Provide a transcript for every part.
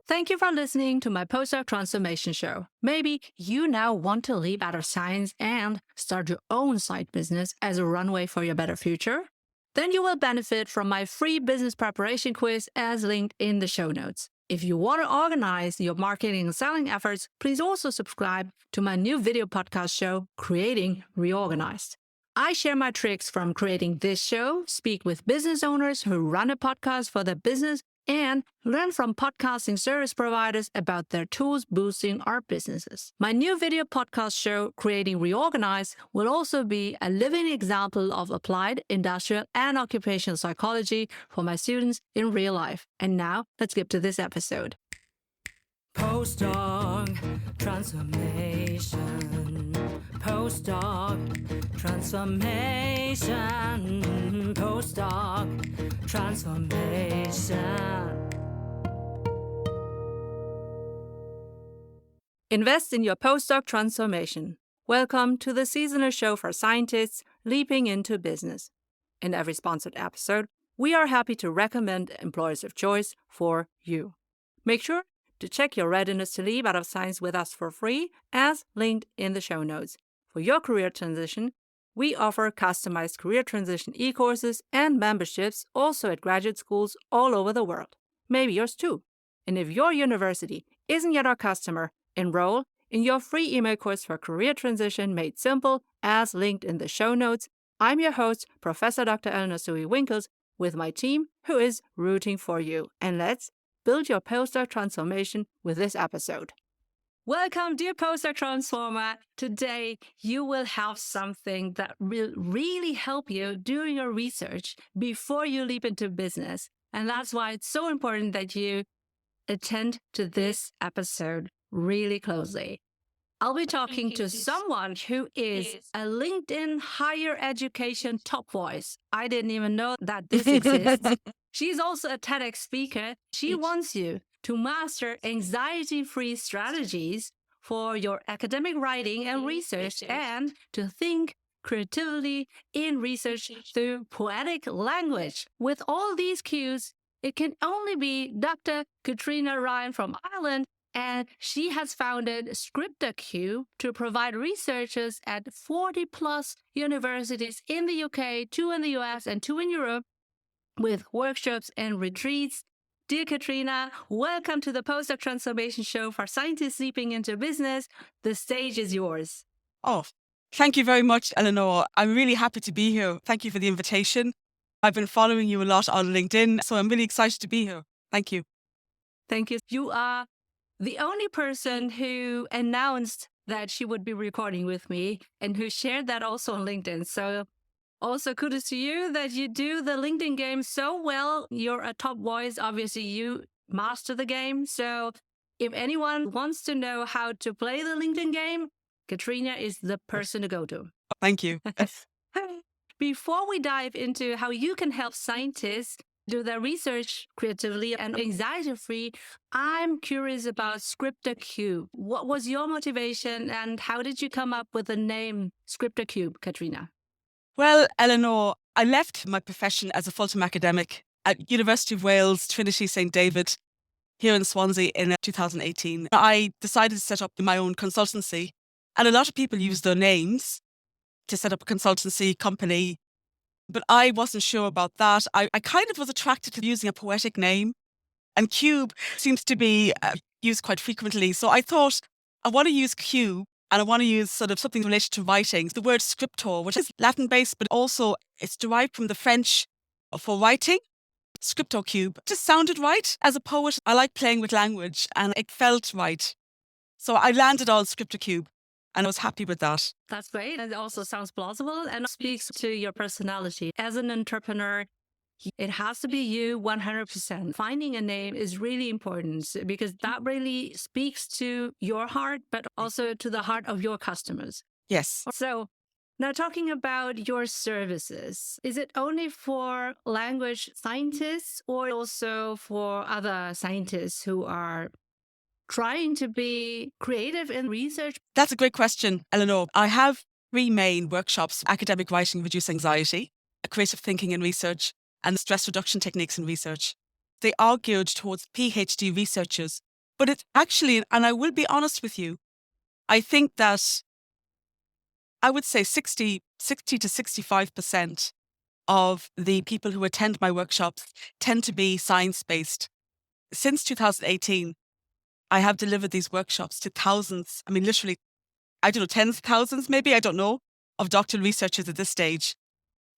Thank you for listening to my Postdoc Transformation show. Maybe you now want to leap out of science and start your own side business as a runway for your better future? Then you will benefit from my free business preparation quiz as linked in the show notes. If you want to organize your marketing and selling efforts, please also subscribe to my new video podcast show, Creating Reorganized. I share my tricks from creating this show, speak with business owners who run a podcast for their business, and learn from podcasting service providers about their tools boosting our businesses. My new video podcast show, Creating Reorganized, will also be a living example of applied industrial and occupational psychology for my students in real life. And now, let's get to this episode. Postdoc Transformation. Postdoc Transformation. Postdoc Transformation. Invest in your postdoc transformation. Welcome to the seasonal show for scientists leaping into business. In every sponsored episode, we are happy to recommend employers of choice for you. Make sure to check your readiness to leap out of science with us for free, as linked in the show notes. For your career transition, we offer customized career transition e-courses and memberships also at graduate schools all over the world. Maybe yours too. And if your university isn't yet our customer, enroll in your free email course for career transition made simple, as linked in the show notes. I'm your host, Professor Dr. Eleanor Soei-Winkels, with my team who is rooting for you. And let's build your postdoc transformation with this episode. Welcome, dear postdoc transformer. Today, you will have something that will really help you do your research before you leap into business. And that's why it's so important that you attend to this episode really closely. I'll be talking to someone who is a LinkedIn higher education top voice. I didn't even know that this exists. She's also a TEDx speaker. She wants you to master anxiety-free strategies for your academic writing and research, and to think creatively in research through poetic language. With all these cues, it can only be Dr. Catriona Ryan from Ireland, and she has founded ScriptorCube to provide researchers at 40-plus universities in the UK, 2 in the US, and 2 in Europe, with workshops and retreats. Dear Catriona, welcome to the Postdoc Transformation Show for scientists leaping into business. The stage is yours. Oh, thank you very much, Eleanor. I'm really happy to be here. Thank you for the invitation. I've been following you a lot on LinkedIn, so I'm really excited to be here. Thank you. Thank you. You are the only person who announced that she would be recording with me and who shared that also on LinkedIn. So also kudos to you that you do the LinkedIn game so well. You're a top voice. Obviously, you master the game. So if anyone wants to know how to play the LinkedIn game, Catriona is the person to go to. Thank you. Before we dive into how you can help scientists do their research creatively and anxiety-free, I'm curious about ScriptorCube. What was your motivation and how did you come up with the name ScriptorCube, Catriona? Well, Eleanor, I left my profession as a full-time academic at University of Wales, Trinity St. David, here in Swansea in 2018. I decided to set up my own consultancy, and a lot of people use their names to set up a consultancy company, but I wasn't sure about that. I kind of was attracted to using a poetic name, and cube seems to be used quite frequently. So I thought, I want to use cube, and I want to use sort of something related to writing. The word scriptor, which is Latin-based, but also it's derived from the French for writing. ScriptorCube just sounded right. As a poet, I like playing with language, and it felt right. So I landed on ScriptorCube, and I was happy with that. That's great. And it also sounds plausible and speaks to your personality. As an entrepreneur, it has to be you 100%. Finding a name is really important because that really speaks to your heart, but also to the heart of your customers. Yes. So now talking about your services, is it only for language scientists or also for other scientists who are trying to be creative in research? That's a great question, Eleanor. I have 3 main workshops: academic writing, reduce anxiety, creative thinking in research, and stress reduction techniques in research. They are geared towards PhD researchers But it's actually, and I will be honest with you, I think that I would say 60 to 65% of the people who attend my workshops tend to be science-based. Since 2018, I have delivered these workshops to thousands, I mean, literally, I don't know, tens of thousands, maybe, I don't know, of doctoral researchers at this stage.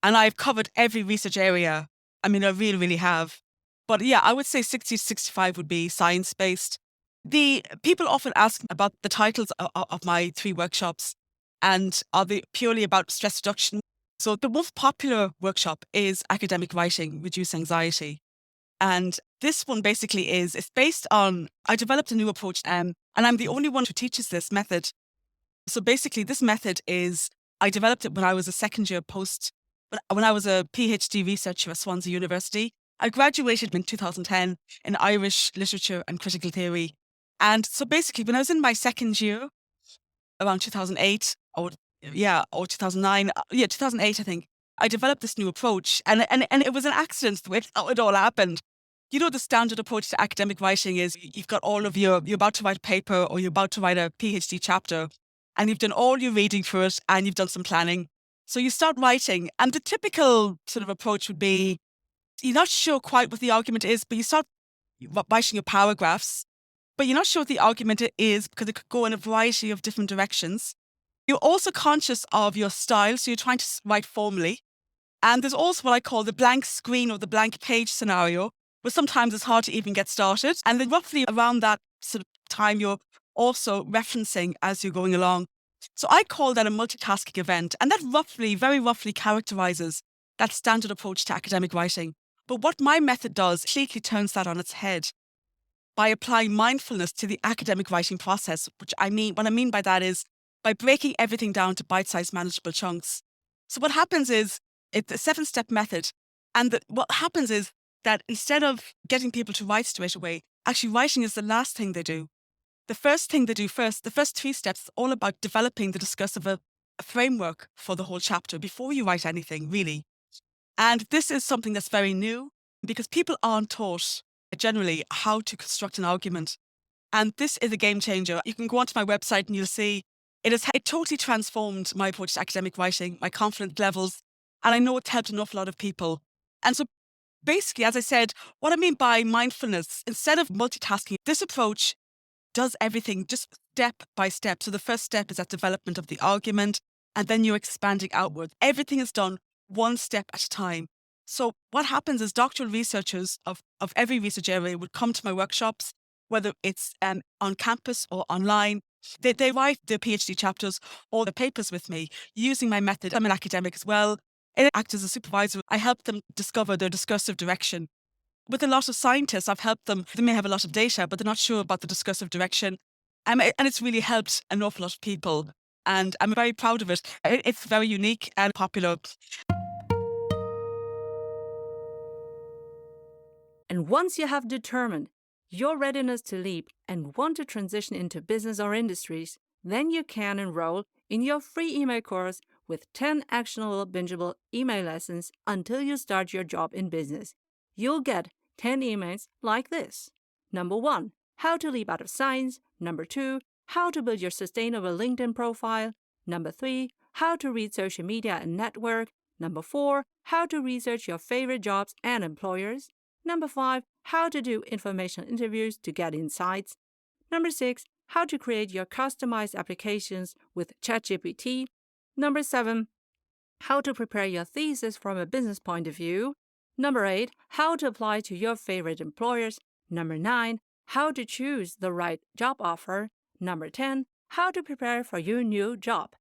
And I've covered every research area. I mean, I really, really have. But yeah, I would say 60 to 65 would be science-based. The people often ask about the titles of my 3 workshops, and are they purely about stress reduction? So the most popular workshop is academic writing, reduce anxiety. And this one basically it's based on, I developed a new approach, and I'm the only one who teaches this method. So basically this method I developed it when I was a second year when I was a PhD researcher at Swansea University. I graduated in 2010 in Irish literature and critical theory. And so basically when I was in my second year, around 2008 or 2009, 2008, I think, I developed this new approach, and it was an accident the way how it all happened. You know, the standard approach to academic writing is you've got you're about to write a paper or you're about to write a PhD chapter, and you've done all your reading for it and you've done some planning. So you start writing, and the typical sort of approach would be you're not sure quite what the argument is, but you start writing your paragraphs, but you're not sure what the argument is because it could go in a variety of different directions. You're also conscious of your style, so you're trying to write formally. And there's also what I call the blank screen or the blank page scenario, where sometimes it's hard to even get started. And then roughly around that sort of time, you're also referencing as you're going along. So I call that a multitasking event. And that very roughly characterizes that standard approach to academic writing. But what my method does completely turns that on its head by applying mindfulness to the academic writing process, what I mean by that is by breaking everything down to bite-sized manageable chunks. So what happens is, it's a 7-step method. And what happens is that instead of getting people to write straight away, actually writing is the last thing they do. The first thing they do first, the first 3 steps, all about developing the discursive a framework for the whole chapter before you write anything, really. And this is something that's very new because people aren't taught generally how to construct an argument. And this is a game changer. You can go onto my website and you'll see it totally transformed my approach to academic writing, my confidence levels, and I know it's helped an awful lot of people. And so basically, as I said, what I mean by mindfulness, instead of multitasking, this approach does everything just step by step. So the first step is that development of the argument, and then you're expanding outward. Everything is done one step at a time. So what happens is doctoral researchers of every research area would come to my workshops, whether it's on campus or online. They write their PhD chapters or the papers with me using my method. I'm an academic as well. I act as a supervisor. I help them discover their discursive direction. With a lot of scientists, I've helped them. They may have a lot of data, but they're not sure about the discursive direction. And it's really helped an awful lot of people. And I'm very proud of it. It's very unique and popular. And once you have determined your readiness to leap and want to transition into business or industries, then you can enroll in your free email course with 10 actionable, bingeable email lessons until you start your job in business. You'll get 10 emails like this. Number 1, how to leap out of science. Number 2, how to build your sustainable LinkedIn profile. Number 3, how to read social media and network. Number 4, how to research your favorite jobs and employers. Number 5, how to do informational interviews to get insights. Number 6, how to create your customized applications with ChatGPT. Number 7, how to prepare your thesis from a business point of view. Number 8, how to apply to your favorite employers. Number 9, how to choose the right job offer. Number 10, how to prepare for your new job.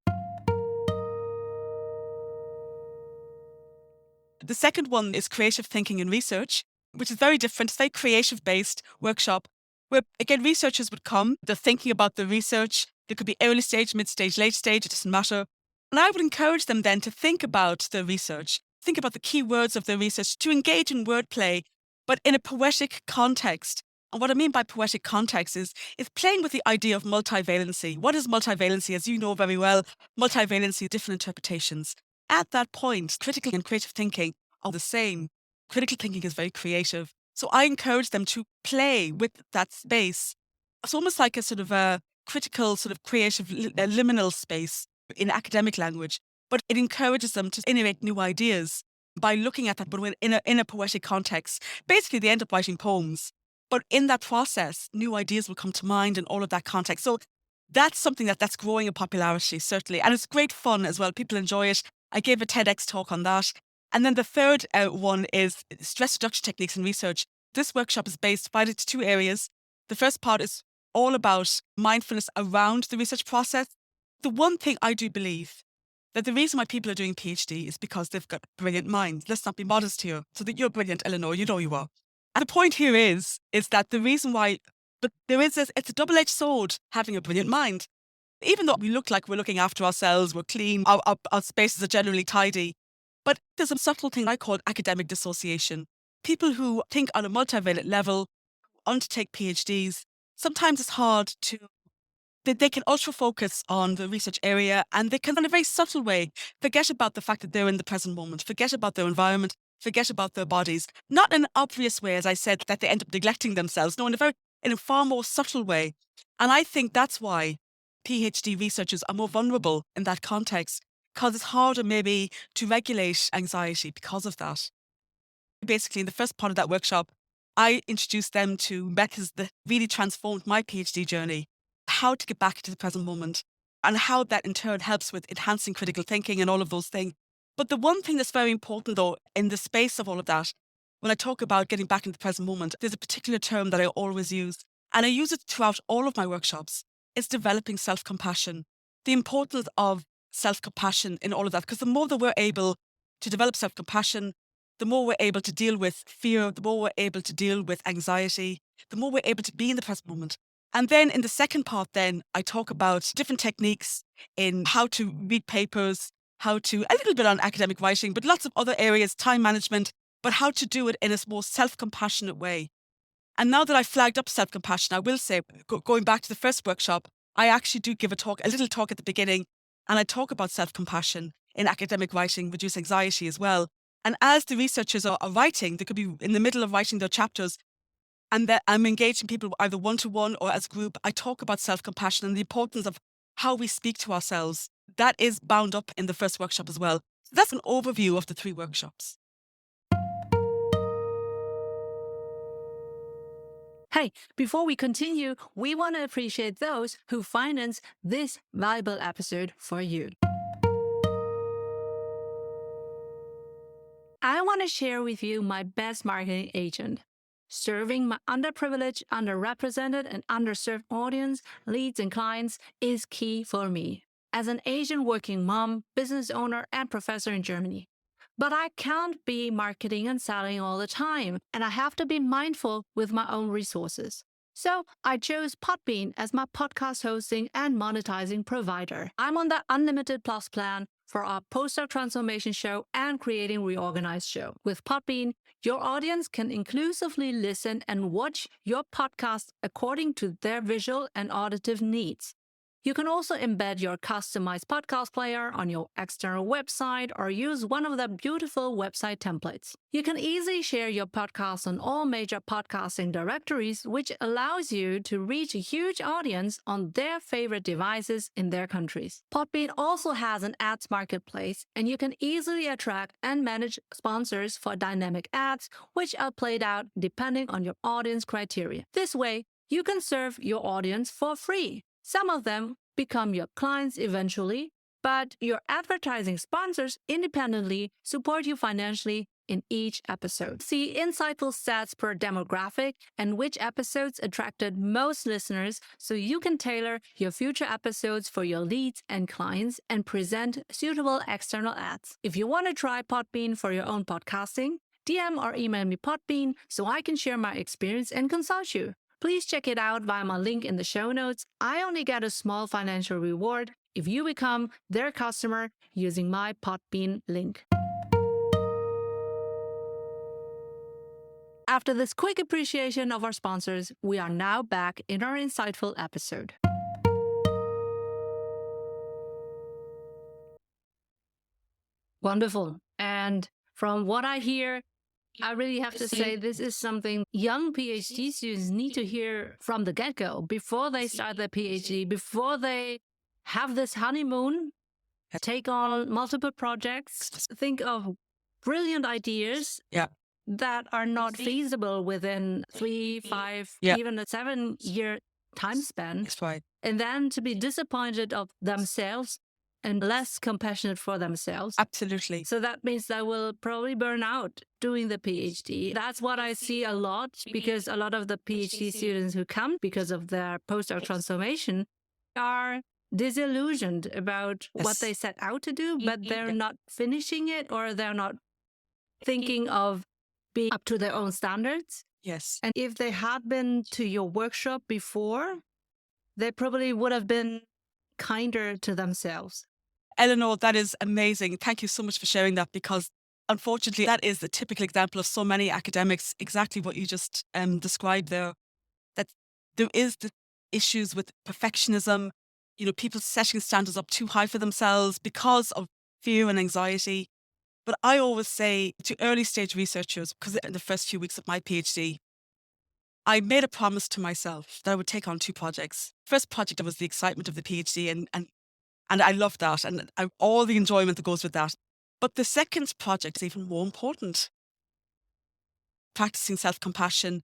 The second one is creative thinking and research, which is very different. It's a very creative-based workshop where, again, researchers would come. They're thinking about the research. It could be early stage, mid-stage, late stage. It doesn't matter. And I would encourage them then to think about the research, think about the key words of their research, to engage in wordplay, but in a poetic context. And what I mean by poetic context is playing with the idea of multivalency. What is multivalency? As you know very well, multivalency, different interpretations. At that point, critical and creative thinking are the same. Critical thinking is very creative. So I encourage them to play with that space It's almost like a sort of a critical, sort of creative liminal space in academic language, but it encourages them to innovate new ideas by looking at that, but in a poetic context. Basically, they end up writing poems, but in that process, new ideas will come to mind in all of that context. So that's something that's growing in popularity, certainly. And it's great fun as well. People enjoy it. I gave a TEDx talk on that. And then the third one is stress reduction techniques and research. This workshop is divided into two areas. The first part is all about mindfulness around the research process. The one thing I do believe that the reason why people are doing PhD is because they've got brilliant minds. Let's not be modest here. So that you're brilliant, Eleanor, you know you are. And the point here is that the reason why, but there is this, it's a double-edged sword having a brilliant mind. Even though we look like we're looking after ourselves, we're clean, our spaces are generally tidy. But there's a subtle thing I call academic dissociation. People who think on a multivalent level, undertake PhDs, sometimes it's hard to, they can ultra focus on the research area and they can, in a very subtle way, forget about the fact that they're in the present moment, forget about their environment, forget about their bodies. Not in an obvious way, as I said, that they end up neglecting themselves. No, in a far more subtle way. And I think that's why PhD researchers are more vulnerable in that context, because it's harder maybe to regulate anxiety because of that. Basically, in the first part of that workshop, I introduced them to methods that really transformed my PhD journey, how to get back into the present moment, and how that in turn helps with enhancing critical thinking and all of those things. But the one thing that's very important, though, in the space of all of that, when I talk about getting back into the present moment, there's a particular term that I always use, and I use it throughout all of my workshops. It's developing self-compassion. The importance of self-compassion in all of that, because the more that we're able to develop self-compassion, the more we're able to deal with fear, the more we're able to deal with anxiety, the more we're able to be in the present moment. And then in the second part, then I talk about different techniques in how to read papers, a little bit on academic writing, but lots of other areas, time management, but how to do it in a more self-compassionate way. And now that I've flagged up self-compassion, I will say, going back to the first workshop, I actually do give a little talk at the beginning, and I talk about self-compassion in academic writing, reduce anxiety as well. And as the researchers are writing, they could be in the middle of writing their chapters, and that I'm engaging people either one-to-one or as a group. I talk about self-compassion and the importance of how we speak to ourselves. That is bound up in the first workshop as well. So that's an overview of the 3 workshops. Hey, before we continue, we want to appreciate those who finance this valuable episode for you. I want to share with you my best marketing agent. Serving my underprivileged, underrepresented, and underserved audience, leads, and clients is key for me as an Asian working mom, business owner, and professor in Germany. But I can't be marketing and selling all the time, and I have to be mindful with my own resources. So I chose Podbean as my podcast hosting and monetizing provider. I'm on the Unlimited Plus plan for our PostdocTransformation show and Creating Reorganized show. With Podbean, your audience can inclusively listen and watch your podcast according to their visual and auditive needs. You can also embed your customized podcast player on your external website or use one of the beautiful website templates. You can easily share your podcast on all major podcasting directories, which allows you to reach a huge audience on their favorite devices in their countries. Podbean also has an ads marketplace, and you can easily attract and manage sponsors for dynamic ads, which are played out depending on your audience criteria. This way, you can serve your audience for free. Some of them become your clients eventually, but your advertising sponsors independently support you financially in each episode. See insightful stats per demographic and which episodes attracted most listeners so you can tailor your future episodes for your leads and clients and present suitable external ads. If you want to try Podbean for your own podcasting, DM or email me Podbean so I can share my experience and consult you. Please check it out via my link in the show notes. I only get a small financial reward if you become their customer using my Podbean link. After this quick appreciation of our sponsors, we are now back in our insightful episode. Wonderful. And from what I hear, I really have to say this is something young PhD students need to hear from the get-go before they start their PhD, before they have this honeymoon, take on multiple projects, think of brilliant ideas that are not feasible within 3, 5, even a 7-year time span. That's right. And then to be disappointed of themselves and less compassionate for themselves. Absolutely. So that means they will probably burn out doing the PhD. That's what I see a lot, because a lot of the PhD students who come because of their postdoc transformation are disillusioned about what they set out to do, but they're not finishing it, or they're not thinking of being up to their own standards. Yes. And if they had been to your workshop before, they probably would have been kinder to themselves. Eleanor, that is amazing. Thank you so much for sharing that, because unfortunately, that is the typical example of so many academics, exactly what you just described there, that there is the issues with perfectionism, people setting standards up too high for themselves because of fear and anxiety. But I always say to early stage researchers, because in the first few weeks of my PhD, I made a promise to myself that I would take on 2 projects. First project was the excitement of the PhD, and I love that, and all the enjoyment that goes with that. But the second project is even more important. Practicing self-compassion,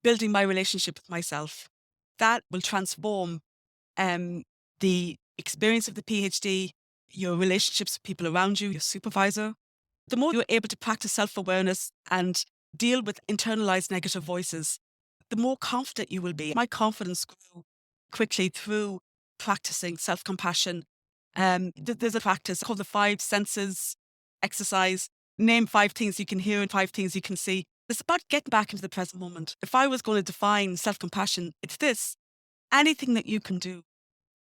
building my relationship with myself. That will transform the experience of the PhD, your relationships with people around you, your supervisor. The more you're able to practice self-awareness and deal with internalized negative voices, the more confident you will be. My confidence grew quickly through practicing self-compassion. There's a practice called the 5 senses exercise. Name 5 things you can hear and 5 things you can see. It's about getting back into the present moment. If I was going to define self-compassion, it's this: anything that you can do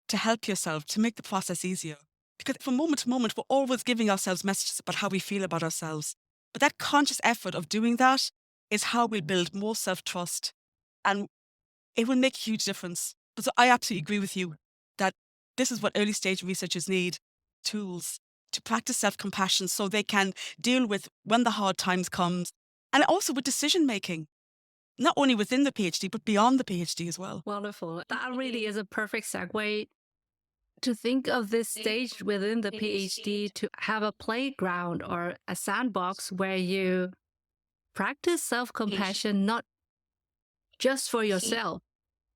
to help yourself, to make the process easier. Because from moment to moment, we're always giving ourselves messages about how we feel about ourselves. But that conscious effort of doing that is how we build more self-trust. And it will make a huge difference. So I absolutely agree with you that this is what early stage researchers need: tools to practice self-compassion so they can deal with when the hard times comes, and also with decision making, not only within the PhD, but beyond the PhD as well. Wonderful. That really is a perfect segue to think of this stage within the PhD to have a playground or a sandbox where you practice self-compassion, not just for yourself,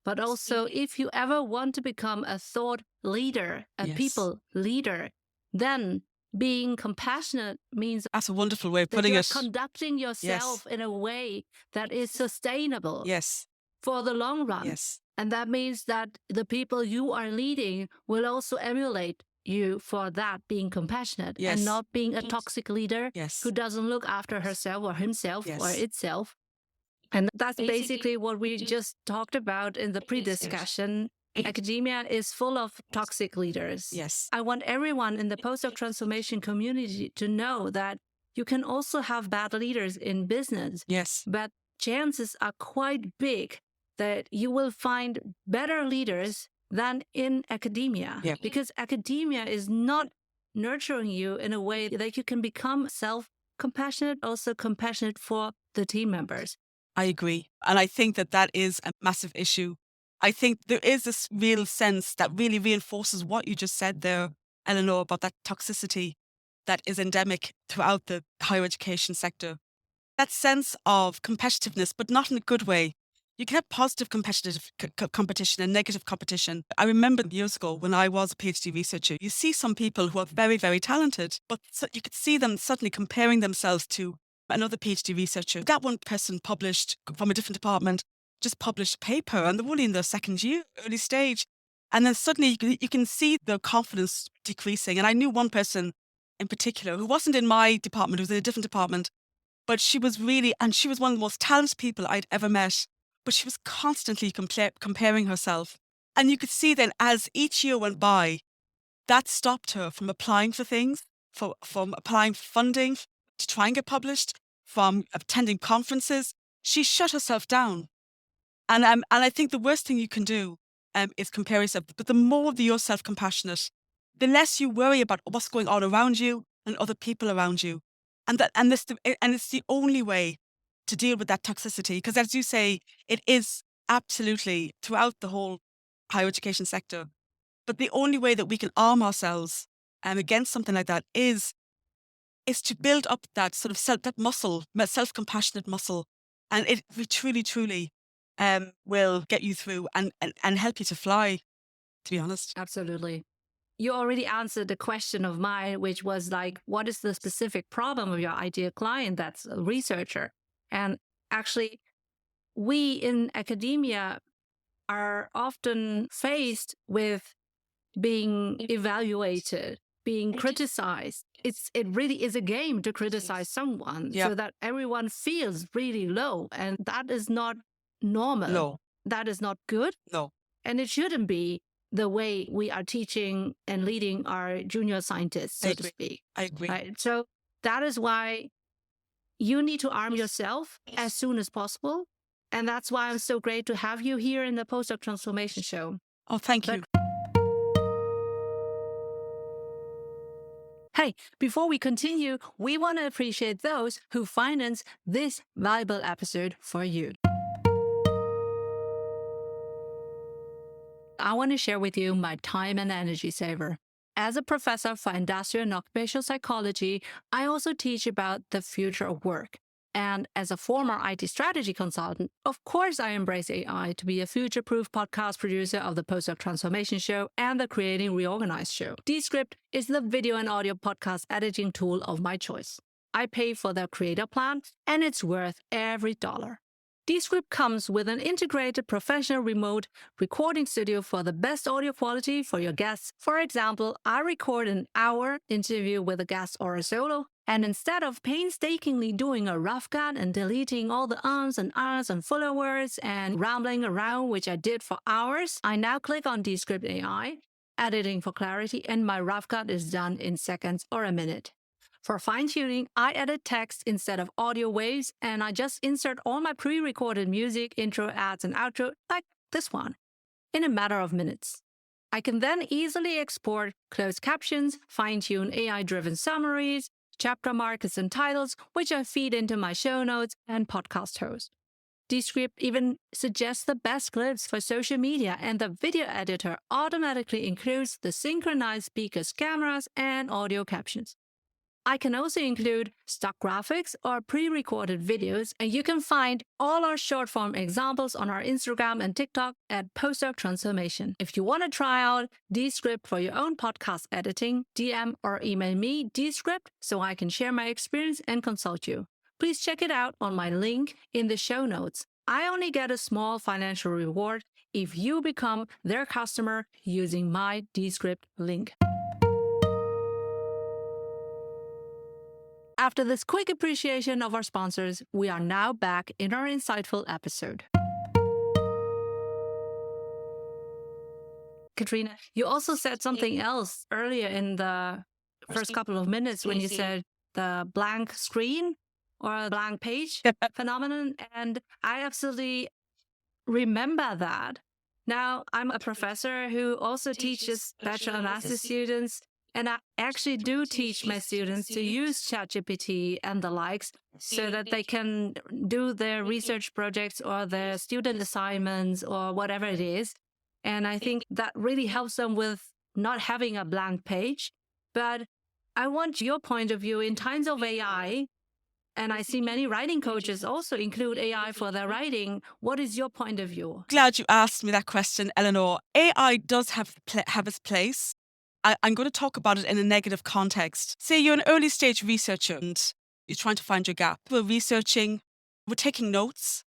but also if you ever want to become a thought leader, a people leader, then being compassionate means that's a wonderful way of putting it. Conducting yourself in a way that is sustainable for the long run. And that means that the people you are leading will also emulate you for that, being compassionate and not being a toxic leader who doesn't look after herself or himself or itself. And that's basically what we just talked about in the pre-discussion. Academia is full of toxic leaders. I want everyone in the postdoc transformation community to know that you can also have bad leaders in business. But chances are quite big that you will find better leaders than in academia. Because academia is not nurturing you in a way that you can become self-compassionate, also compassionate for the team members. I agree. And I think that that is a massive issue. I think there is this real sense that really reinforces what you just said there, Eleanor, about that toxicity that is endemic throughout the higher education sector. That sense of competitiveness, but not in a good way. You can have positive competitive competition and negative competition. I remember years ago when I was a PhD researcher, you see some people who are very, very talented, but you could see them suddenly comparing themselves to another PhD researcher. That one person published from a different department, just published a paper, and they're only in their second year, early stage. And then suddenly you can see their confidence decreasing. And I knew one person in particular who wasn't in my department, who was in a different department, but she was one of the most talented people I'd ever met. But she was constantly comparing herself. And you could see then as each year went by, that stopped her from applying for things, from applying for funding to try and get published, from attending conferences. She shut herself down. And I think the worst thing you can do is compare yourself. But the more that you're self-compassionate, the less you worry about what's going on around you and other people around you. And it's the only way to deal with that toxicity. Because as you say, it is absolutely throughout the whole higher education sector. But the only way that we can arm ourselves against something like that is to build up that sort of that muscle, self-compassionate muscle. And it truly will get you through and help you to fly, to be honest. Absolutely. You already answered the question of mine, which was like, what is the specific problem of your ideal client that's a researcher? And actually, we in academia are often faced with being evaluated, being criticized. It really is a game to criticize someone so that everyone feels really low. And that is not normal. No. That is not good. No. And it shouldn't be the way we are teaching and leading our junior scientists, so to speak. I agree. Right? So that is why you need to arm yourself as soon as possible. And that's why I'm so great to have you here in the Postdoc Transformation Show. Oh, thank you. Hey, before we continue, we want to appreciate those who finance this valuable episode for you. I want to share with you my time and energy saver. As a professor for industrial and occupational psychology, I also teach about the future of work. And as a former IT strategy consultant, of course I embrace AI to be a future-proof podcast producer of the Postdoc Transformation Show and the Creating Reorganized Show. Descript is the video and audio podcast editing tool of my choice. I pay for the creator plan, and it's worth every dollar. Descript comes with an integrated professional remote recording studio for the best audio quality for your guests. For example, I record an hour interview with a guest or a solo, and instead of painstakingly doing a rough cut and deleting all the ums and ahs and filler words and rambling around, which I did for hours, I now click on Descript AI, editing for clarity, and my rough cut is done in seconds or a minute. For fine-tuning, I edit text instead of audio waves, and I just insert all my pre-recorded music, intro, ads, and outro, like this one, in a matter of minutes. I can then easily export closed captions, fine-tune AI-driven summaries, chapter markers and titles, which I feed into my show notes and podcast host. Descript even suggests the best clips for social media, and the video editor automatically includes the synchronized speakers' cameras and audio captions. I can also include stock graphics or pre-recorded videos, and you can find all our short-form examples on our Instagram and TikTok at PostdocTransformation. If you want to try out Descript for your own podcast editing, DM or email me Descript so I can share my experience and consult you. Please check it out on my link in the show notes. I only get a small financial reward if you become their customer using my Descript link. After this quick appreciation of our sponsors, we are now back in our insightful episode. Catriona, you also said something else earlier in the first couple of minutes when you said the blank screen or blank page phenomenon, and I absolutely remember that. Now, I'm a professor who also teaches bachelor and master students, and I actually do teach my students to use ChatGPT and the likes so that they can do their research projects or their student assignments or whatever it is. And I think that really helps them with not having a blank page. But I want your point of view in times of AI. And I see many writing coaches also include AI for their writing. What is your point of view? Glad you asked me that question, Eleanor. AI does have its place. I'm going to talk about it in a negative context. Say you're an early stage researcher and you're trying to find your gap. We're researching, we're taking notes,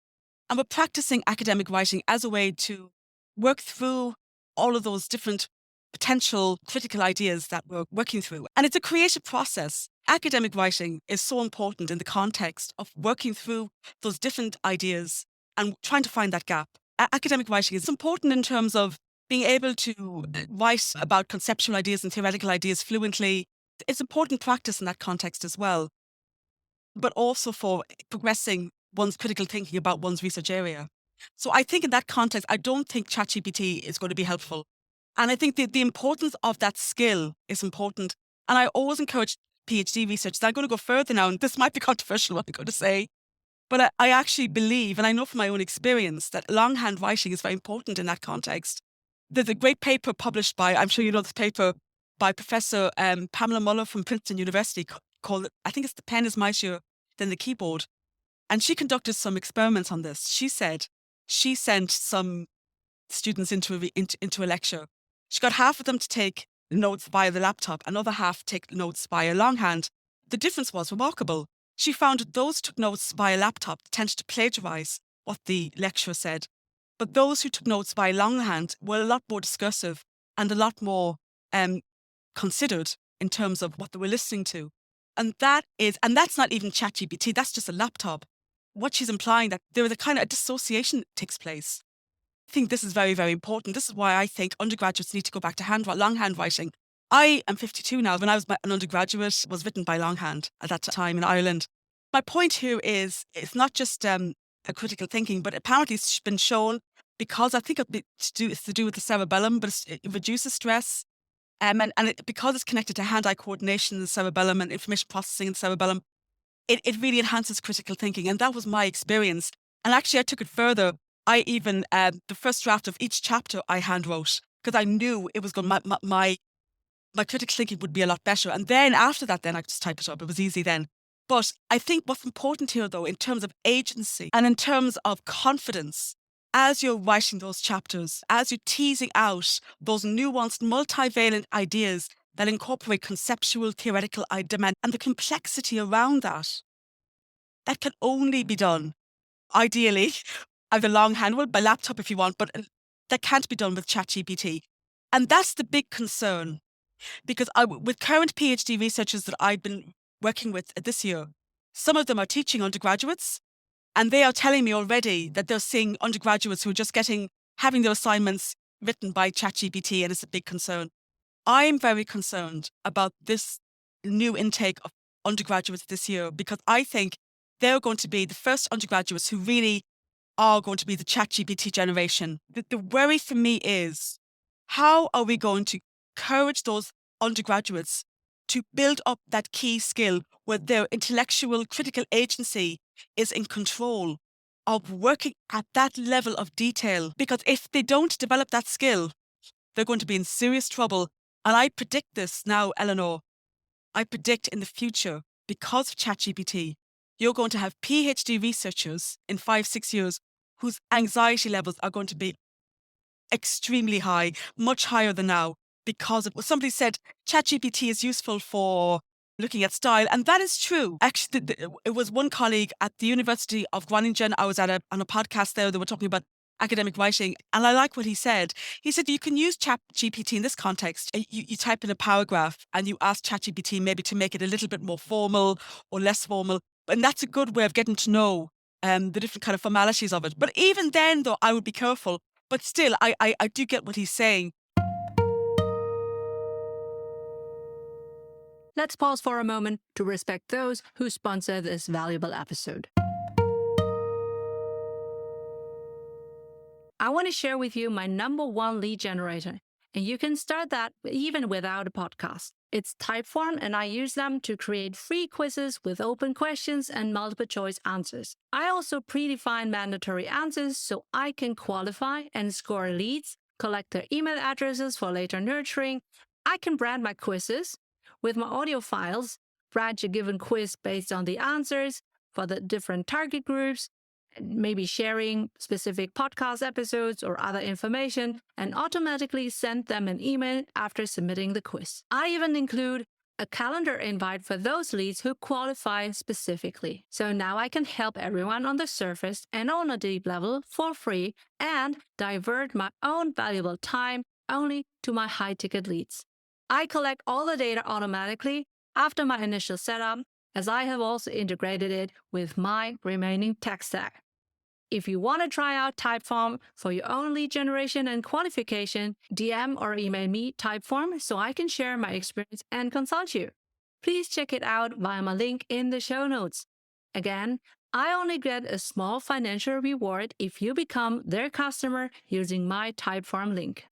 and we're practicing academic writing as a way to work through all of those different potential critical ideas that we're working through. And it's a creative process. Academic writing is so important in the context of working through those different ideas and trying to find that gap. Academic writing is important in terms of being able to write about conceptual ideas and theoretical ideas fluently. It's important practice in that context as well, but also for progressing one's critical thinking about one's research area. So I think in that context, I don't think ChatGPT is going to be helpful. And I think the importance of that skill is important. And I always encourage PhD researchers. I'm going to go further now, and this might be controversial what I'm going to say, But I actually believe, and I know from my own experience, that longhand writing is very important in that context. There's a great paper published by, I'm sure you know this paper, by Professor Pamela Muller from Princeton University called, I think it's The Pen is Mightier Than the Keyboard. And she conducted some experiments on this. She said she sent some students into a lecture. She got half of them to take notes via the laptop, another half take notes via longhand. The difference was remarkable. She found that those who took notes via laptop tended to plagiarize what the lecturer said. But those who took notes via longhand were a lot more discursive and a lot more considered in terms of what they were listening to. And that's not even ChatGPT, that's just a laptop. What she's implying that there is a kind of a dissociation that takes place. I think this is very, very important. This is why I think undergraduates need to go back to longhand writing. I am 52 now. When I was an undergraduate, was written by longhand at that time in Ireland. My point here is it's not just a critical thinking, but apparently it's been shown, because I think it's to do with the cerebellum, but it reduces stress. Because it's connected to hand-eye coordination in the cerebellum and information processing in the cerebellum, it really enhances critical thinking. And that was my experience. And actually, I took it further. I even, the first draft of each chapter I hand wrote, because I knew it was going, my critical thinking would be a lot better. And then after that, then I just type it up. It was easy then. But I think what's important here, though, in terms of agency and in terms of confidence, as you're writing those chapters, as you're teasing out those nuanced, multivalent ideas that incorporate conceptual, theoretical dimension and the complexity around that can only be done, ideally, either longhand, by laptop if you want, but that can't be done with ChatGPT. And that's the big concern, because with current PhD researchers that I've been working with this year, some of them are teaching undergraduates, and they are telling me already that they're seeing undergraduates who are just having their assignments written by ChatGPT, and it's a big concern. I'm very concerned about this new intake of undergraduates this year, because I think they're going to be the first undergraduates who really are going to be the ChatGPT generation. The worry for me is, how are we going to encourage those undergraduates to build up that key skill where their intellectual critical agency is in control of working at that level of detail? Because if they don't develop that skill, they're going to be in serious trouble. And I predict this now, Eleanor. I predict in the future, because of ChatGPT, you're going to have PhD researchers in 5-6 years whose anxiety levels are going to be extremely high, much higher than now, because somebody said ChatGPT is useful for looking at style. And that is true. Actually, it was one colleague at the University of Groningen. I was on a podcast there. They were talking about academic writing. And I like what he said. He said, you can use ChatGPT in this context. You type in a paragraph and you ask ChatGPT maybe to make it a little bit more formal or less formal. And that's a good way of getting to know the different kind of formalities of it. But even then, though, I would be careful. But still, I do get what he's saying. Let's pause for a moment to respect those who sponsor this valuable episode. I want to share with you my number one lead generator, and you can start that even without a podcast. It's Typeform, and I use them to create free quizzes with open questions and multiple choice answers. I also predefine mandatory answers so I can qualify and score leads, collect their email addresses for later nurturing. I can brand my quizzes with my audio files, branch a given quiz based on the answers for the different target groups, maybe sharing specific podcast episodes or other information, and automatically send them an email after submitting the quiz. I even include a calendar invite for those leads who qualify specifically. So now I can help everyone on the surface and on a deep level for free and divert my own valuable time only to my high-ticket leads. I collect all the data automatically after my initial setup, as I have also integrated it with my remaining tech stack. If you want to try out Typeform for your own lead generation and qualification, DM or email me Typeform so I can share my experience and consult you. Please check it out via my link in the show notes. Again, I only get a small financial reward if you become their customer using my Typeform link.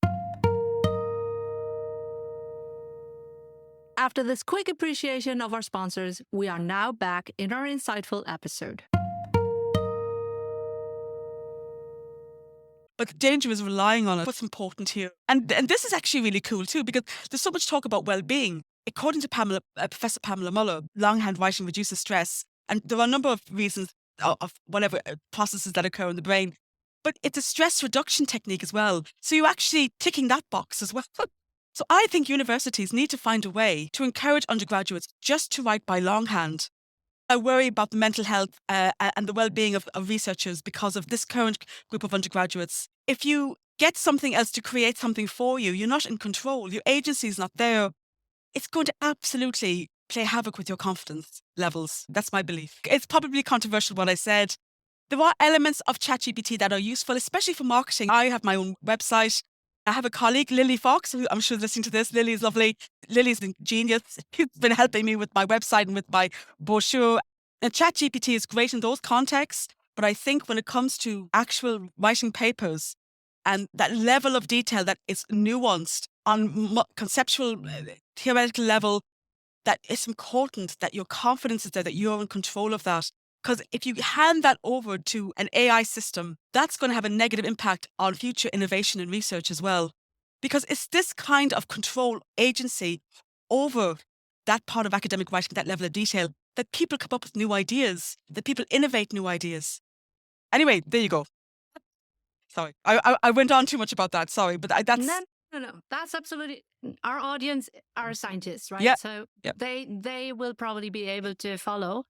After this quick appreciation of our sponsors, we are now back in our insightful episode. But the danger is relying on it. What's important here, and this is actually really cool too, because there's so much talk about well-being. According to Professor Pamela Muller, longhand writing reduces stress, and there are a number of reasons of whatever processes that occur in the brain. But it's a stress reduction technique as well. So you're actually ticking that box as well. So I think universities need to find a way to encourage undergraduates just to write by longhand. I worry about the mental health and the well-being of researchers because of this current group of undergraduates. If you get something else to create something for you, you're not in control. Your agency is not there. It's going to absolutely play havoc with your confidence levels. That's my belief. It's probably controversial what I said. There are elements of ChatGPT that are useful, especially for marketing. I have my own website. I have a colleague, Lily Fox, who I'm sure is listening to this. Lily is lovely. Lily's a genius. She's been helping me with my website and with my brochure. And ChatGPT is great in those contexts, but I think when it comes to actual writing papers and that level of detail that is nuanced on conceptual, theoretical level, that it's important that your confidence is there, that you're in control of that. Because if you hand that over to an AI system, that's going to have a negative impact on future innovation and research as well. Because it's this kind of control agency over that part of academic writing, that level of detail, that people come up with new ideas, that people innovate new ideas. Anyway, there you go. Sorry, I went on too much about that. Sorry, but that's... No. That's absolutely... Our audience are scientists, right? Yeah. So yeah. they will probably be able to follow.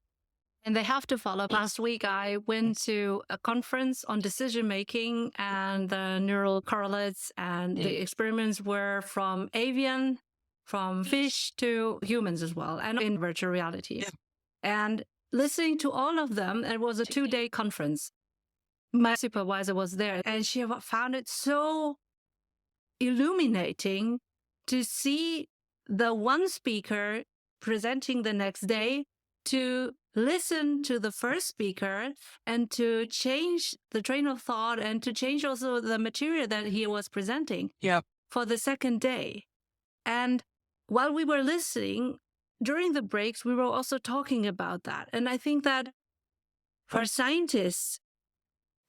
And they have to follow. Last week, I went to a conference on decision-making and the neural correlates, and the experiments were from avian, from fish to humans as well, and in virtual reality. Yeah. And listening to all of them, it was a 2-day conference. My supervisor was there, and she found it so illuminating to see the one speaker presenting the next day, to listen to the first speaker and to change the train of thought and to change also the material that he was presenting for the second day. And while we were listening, during the breaks, we were also talking about that. And I think that for scientists,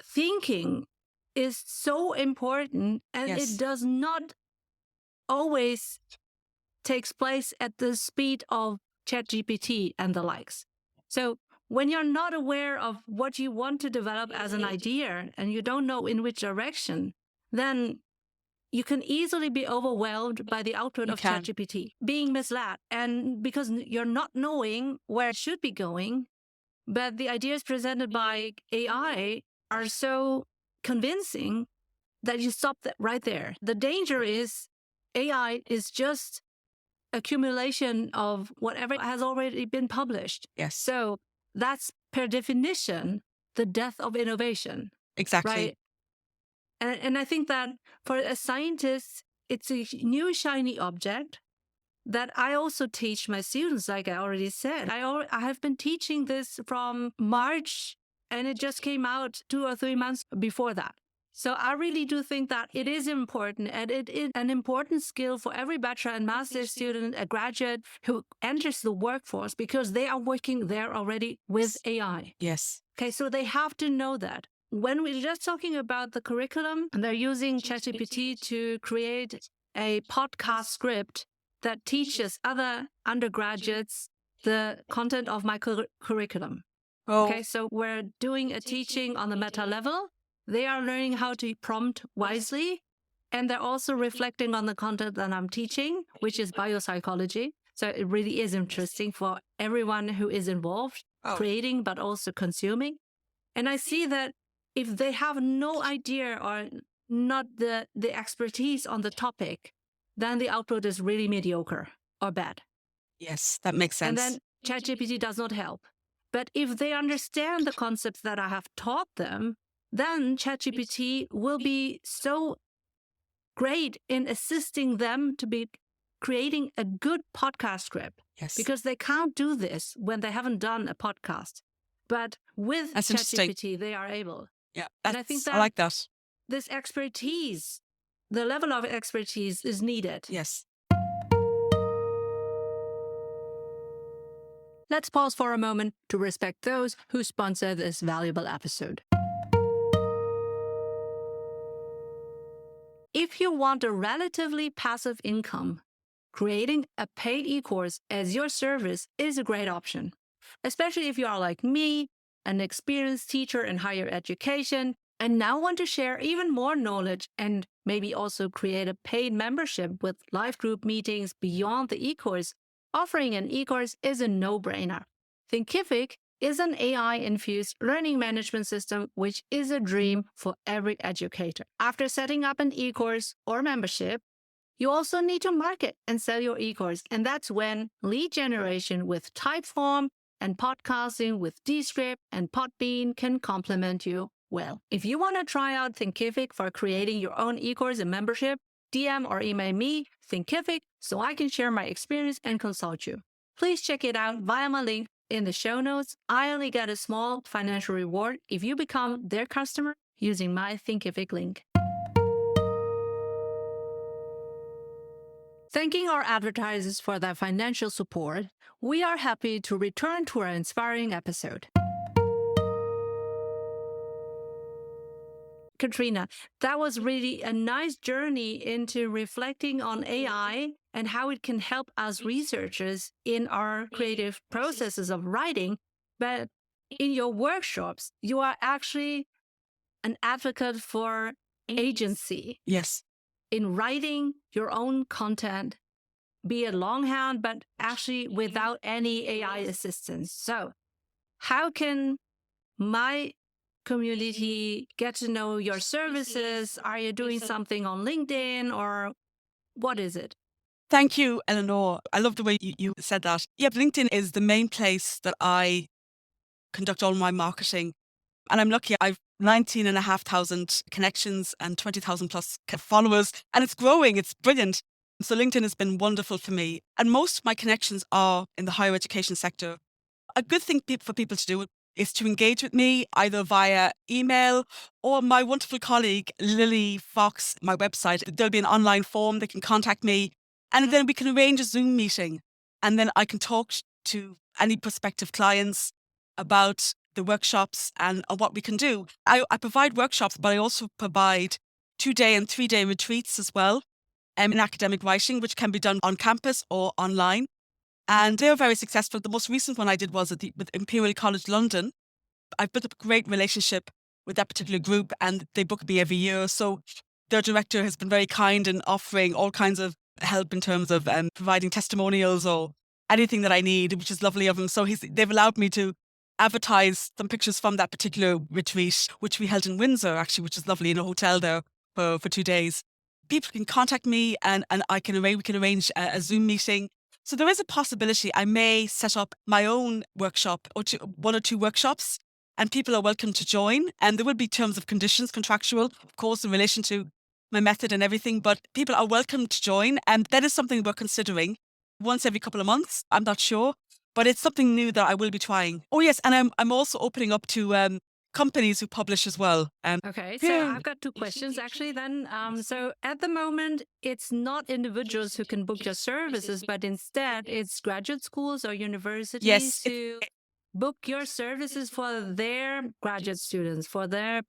thinking is so important, and it does not always takes place at the speed of ChatGPT and the likes. So when you're not aware of what you want to develop as an idea and you don't know in which direction, then you can easily be overwhelmed by the output of ChatGPT, being misled. And because you're not knowing where it should be going, but the ideas presented by AI are so convincing that you stop that right there. The danger is AI is just accumulation of whatever has already been published. Yes. So that's per definition the death of innovation. Exactly. Right? And I think that for a scientist, it's a new shiny object that I also teach my students, like I already said. I have been teaching this from March, and it just came out 2 or 3 months before that. So I really do think that it is important, and it is an important skill for every bachelor and master student, a graduate who enters the workforce, because they are working there already with AI. Yes. Okay, so they have to know that. When we're just talking about the curriculum, they're using ChatGPT to create a podcast script that teaches other undergraduates the content of my curriculum. Okay, so we're doing a teaching on the meta level. They are learning how to prompt wisely, and they're also reflecting on the content that I'm teaching, which is biopsychology. So it really is interesting for everyone who is involved, creating, but also consuming. And I see that if they have no idea or not the expertise on the topic, then the output is really mediocre or bad. Yes, that makes sense. And then ChatGPT does not help. But if they understand the concepts that I have taught them, then ChatGPT will be so great in assisting them to be creating a good podcast script. Yes. Because they can't do this when they haven't done a podcast. But with ChatGPT, they are able. Yeah, and I think that I like that. This expertise, the level of expertise is needed. Yes. Let's pause for a moment to respect those who sponsor this valuable episode. if you want a relatively passive income, creating a paid e-course as your service is a great option, especially if you are like me, an experienced teacher in higher education, and now want to share even more knowledge and maybe also create a paid membership with live group meetings beyond the e-course. Offering an e-course is a no-brainer. Thinkific is an AI-infused learning management system, which is a dream for every educator. After setting up an e-course or membership, you also need to market and sell your e-course, and that's when lead generation with Typeform and podcasting with Descript and Podbean can complement you well. If you want to try out Thinkific for creating your own e-course and membership, DM or email me, Thinkific, so I can share my experience and consult you. Please check it out via my link in the show notes. I only get a small financial reward if you become their customer using my Thinkific link. Thanking our advertisers for their financial support, we are happy to return to our inspiring episode. Catriona, that was really a nice journey into reflecting on AI and how it can help us researchers in our creative processes of writing. But in your workshops, you are actually an advocate for agency. Yes. In writing your own content, be it longhand, but actually without any AI assistance. So how can my community get to know your services? Are you doing something on LinkedIn or what is it? Thank you, Eleanor. I love the way you said that. Yeah, LinkedIn is the main place that I conduct all my marketing. And I'm lucky, I've 19,500 connections and 20,000 plus followers, and it's growing. It's brilliant. So LinkedIn has been wonderful for me. And most of my connections are in the higher education sector. A good thing for people to do is to engage with me either via email or my wonderful colleague, Lily Fox, my website. There'll be an online form. They can contact me and then we can arrange a Zoom meeting. And then I can talk to any prospective clients about the workshops and what we can do. I provide workshops, but I also provide 2-day and 3-day retreats as well in academic writing, which can be done on campus or online. And they're very successful. The most recent one I did was with Imperial College London. I've built up a great relationship with that particular group and they book me every year. So their director has been very kind in offering all kinds of help in terms of providing testimonials or anything that I need, which is lovely of them. So they've allowed me to advertise some pictures from that particular retreat, which we held in Windsor, actually, which is lovely, in a hotel there for 2 days. People can contact me and we can arrange a Zoom meeting. So there is a possibility I may set up my own workshop or 1 or 2 workshops, and people are welcome to join. And there will be terms of conditions, contractual, of course, in relation to my method and everything, but people are welcome to join. And that is something we're considering once every couple of months. I'm not sure, but it's something new that I will be trying. Oh, yes. And I'm also opening up to companies who publish as well. Okay, so I've got 2 questions actually then. So at the moment, it's not individuals who can book your services, but instead it's graduate schools or universities who book your services for their graduate students, for their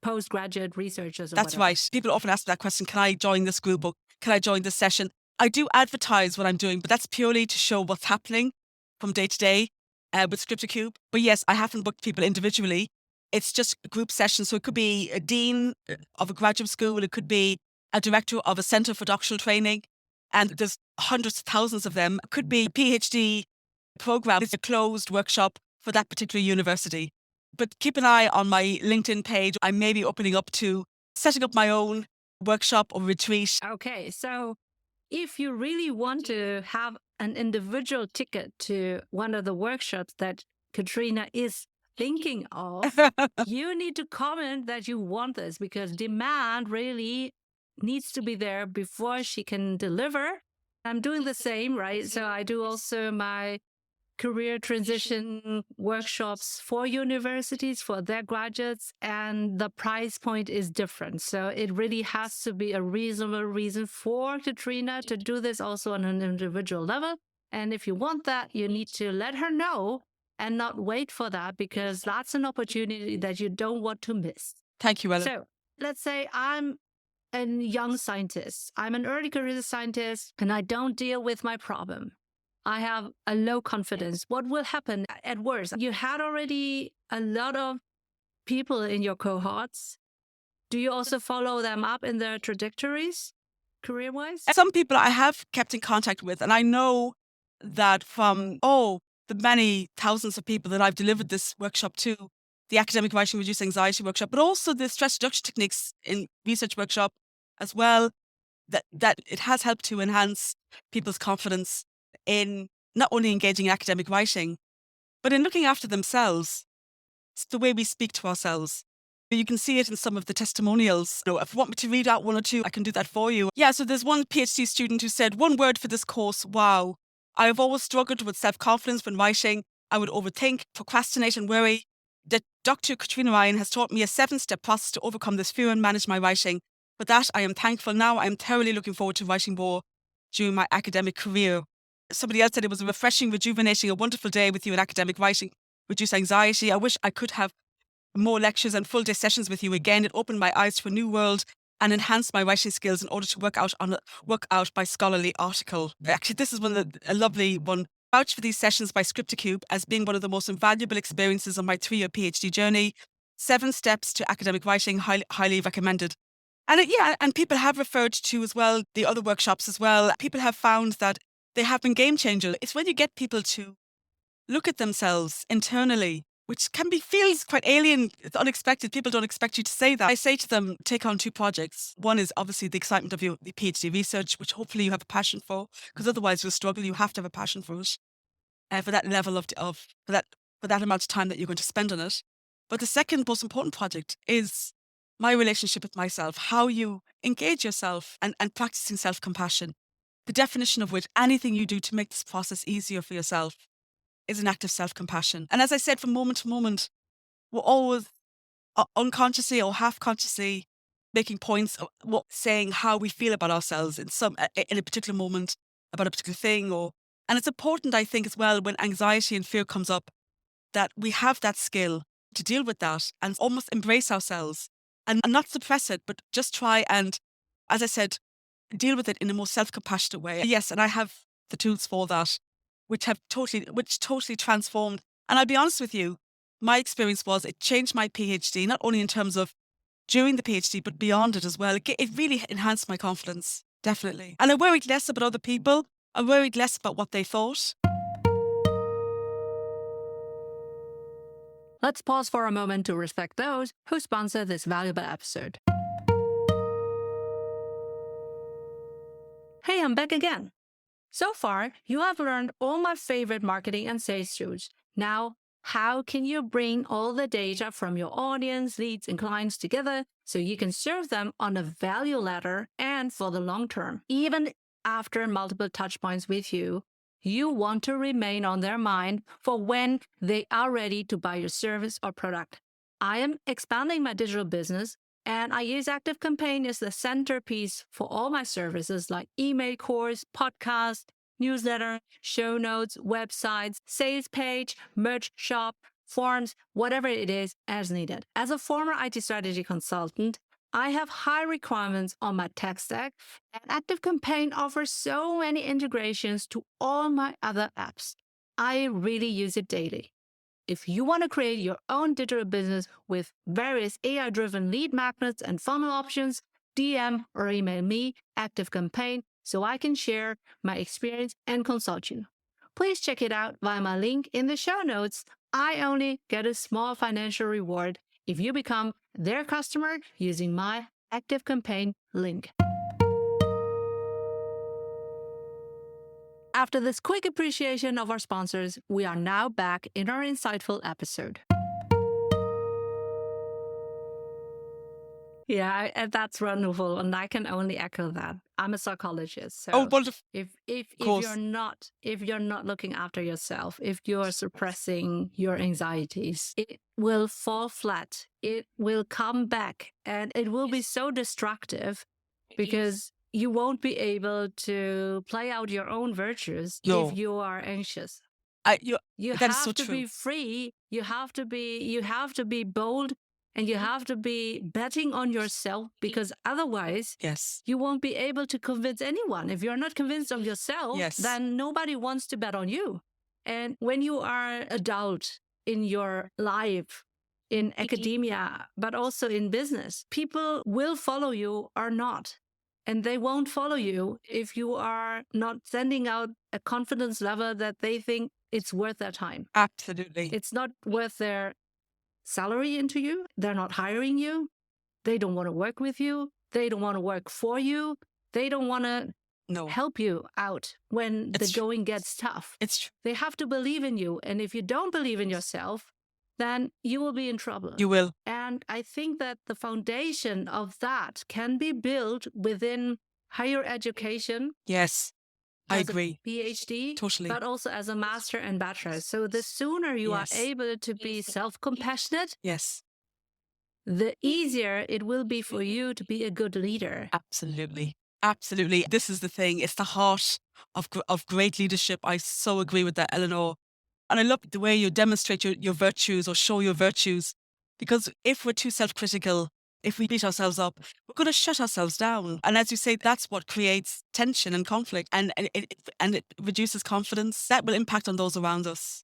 postgraduate researchers or That's whatever. right. People often ask that question, can I join this group or can I join this session? I do advertise what I'm doing, but that's purely to show what's happening from day to day with ScriptorCube. But yes, I haven't booked people individually. It's just a group session. So it could be a dean of a graduate school. It could be a director of a centre for doctoral training. And there's hundreds of thousands of them. It could be a PhD program. It's a closed workshop for that particular university. But keep an eye on my LinkedIn page. I may be opening up to setting up my own workshop or retreat. Okay, so if you really want to have an individual ticket to one of the workshops that Catriona is thinking of, you need to comment that you want this, because demand really needs to be there before she can deliver. I'm doing the same, right? So I do also my career transition workshops for universities, for their graduates, and the price point is different. So it really has to be a reasonable reason for Catriona to do this also on an individual level. And if you want that, you need to let her know and not wait for that, because that's an opportunity that you don't want to miss. Thank you, Ellen. So let's say I'm a young scientist. I'm an early career scientist and I don't deal with my problem. I have a low confidence. What will happen at worst? You had already a lot of people in your cohorts. Do you also follow them up in their trajectories, career-wise? Some people I have kept in contact with, and I know that from, the many thousands of people that I've delivered this workshop to, the academic writing reduce anxiety workshop, but also the stress reduction techniques in research workshop as well, that it has helped to enhance people's confidence in not only engaging in academic writing, but in looking after themselves. It's the way we speak to ourselves. You can see it in some of the testimonials. If you want me to read out one or two, I can do that for you. Yeah, so there's one PhD student who said, one word for this course, wow. I have always struggled with self-confidence when writing. I would overthink, procrastinate and worry. Dr. Catriona Ryan has taught me a 7-step process to overcome this fear and manage my writing. For that, I am thankful. Now I am thoroughly looking forward to writing more during my academic career. Somebody else said it was a refreshing, rejuvenating, a wonderful day with you in academic writing. Reduce anxiety. I wish I could have more lectures and full day sessions with you again. It opened my eyes to a new world and enhanced my writing skills in order to work out my scholarly article. Actually, this is a lovely one. Vouch for these sessions by ScriptorCube as being one of the most invaluable experiences of my 3-year PhD journey. 7 steps to academic writing, highly recommended. And people have referred to as well the other workshops as well. People have found that they have been game changers. It's when you get people to look at themselves internally, which feels quite alien. It's unexpected. People don't expect you to say that. I say to them, take on 2 projects. One is obviously the excitement of the PhD research, which hopefully you have a passion for, because otherwise you'll struggle. You have to have a passion for it, for that level for that amount of time that you're going to spend on it. But the second most important project is my relationship with myself, how you engage yourself and practicing self-compassion. The definition of which anything you do to make this process easier for yourself is an act of self-compassion. And as I said, from moment to moment, we're always unconsciously or half-consciously making points, saying how we feel about ourselves in a particular moment, about a particular thing. And it's important, I think, as well, when anxiety and fear comes up, that we have that skill to deal with that and almost embrace ourselves and not suppress it, but just try and, as I said, deal with it in a more self-compassionate way. Yes, and I have the tools for that, which totally transformed. And I'll be honest with you, my experience was it changed my PhD, not only in terms of during the PhD, but beyond it as well. It really enhanced my confidence, definitely. And I worried less about other people. I worried less about what they thought. Let's pause for a moment to respect those who sponsor this valuable episode. Hey, I'm back again. So far, you have learned all my favorite marketing and sales tools. Now, how can you bring all the data from your audience, leads, and clients together so you can serve them on a value ladder and for the long term? Even after multiple touchpoints with you, you want to remain on their mind for when they are ready to buy your service or product. I am expanding my digital business, and I use ActiveCampaign as the centerpiece for all my services like email course, podcast, newsletter, show notes, websites, sales page, merch shop, forms, whatever it is as needed. As a former IT strategy consultant, I have high requirements on my tech stack, and ActiveCampaign offers so many integrations to all my other apps. I really use it daily. If you want to create your own digital business with various AI-driven lead magnets and funnel options, DM or email me, ActiveCampaign, so I can share my experience and consult you. Please check it out via my link in the show notes. I only get a small financial reward if you become their customer using my ActiveCampaign link. After this quick appreciation of our sponsors, we are now back in our insightful episode. Yeah, and that's wonderful, and I can only echo that. I'm a psychologist, so Wonderful. if you're not looking after yourself, if you're suppressing your anxieties, it will fall flat. It will come back, and it will be so destructive because you won't be able to play out your own virtues if you are anxious. You that is have so to true. be free. You have to be bold and you have to be betting on yourself, because otherwise Yes. you won't be able to convince anyone. If you're not convinced of yourself, Yes. then nobody wants to bet on you. And when you are adult in your life, in academia, but also in business, people will follow you or not. And they won't follow you if you are not sending out a confidence level that they think it's worth their time. Absolutely. It's not worth their salary into you. They're not hiring you. They don't want to work with you. They don't want to work for you. They don't want to help you out when the going gets tough. It's true. They have to believe in you. And if you don't believe in yourself, then you will be in trouble. You will. And I think that the foundation of that can be built within higher education. Yes, I agree. PhD, totally. But also as a master and bachelor. So the sooner you are able to be self-compassionate, yes, the easier it will be for you to be a good leader. Absolutely. Absolutely. This is the thing. It's the heart of great leadership. I so agree with that, Eleanor. And I love the way you demonstrate your virtues or show your virtues. Because if we're too self-critical, if we beat ourselves up, we're going to shut ourselves down. And as you say, that's what creates tension and conflict, and it reduces confidence. That will impact on those around us.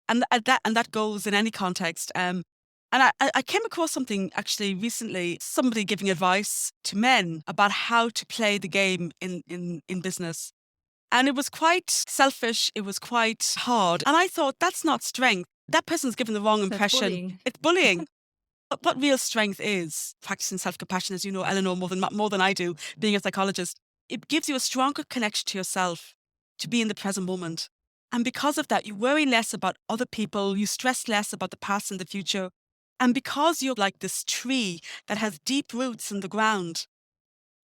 And that goes in any context. And I came across something actually recently, somebody giving advice to men about how to play the game in business. And it was quite selfish. It was quite hard. And I thought, that's not strength. That person's given the wrong impression. Bullying. It's bullying. But what real strength is, practicing self-compassion, as you know, Eleanor, more than I do, being a psychologist, it gives you a stronger connection to yourself, to be in the present moment. And because of that, you worry less about other people. You stress less about the past and the future. And because you're like this tree that has deep roots in the ground,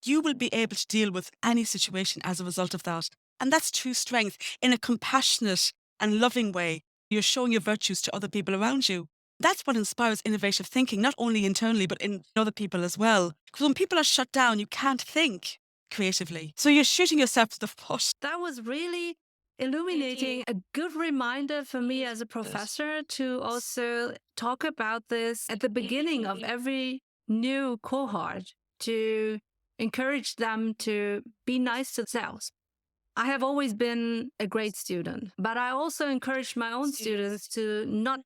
you will be able to deal with any situation as a result of that. And that's true strength in a compassionate and loving way. You're showing your virtues to other people around you. That's what inspires innovative thinking, not only internally, but in other people as well. Because when people are shut down, you can't think creatively. So you're shooting yourself to the foot. That was really illuminating, a good reminder for me as a professor to also talk about this at the beginning of every new cohort, to encourage them to be nice to themselves. I have always been a great student, but I also encourage my own students to not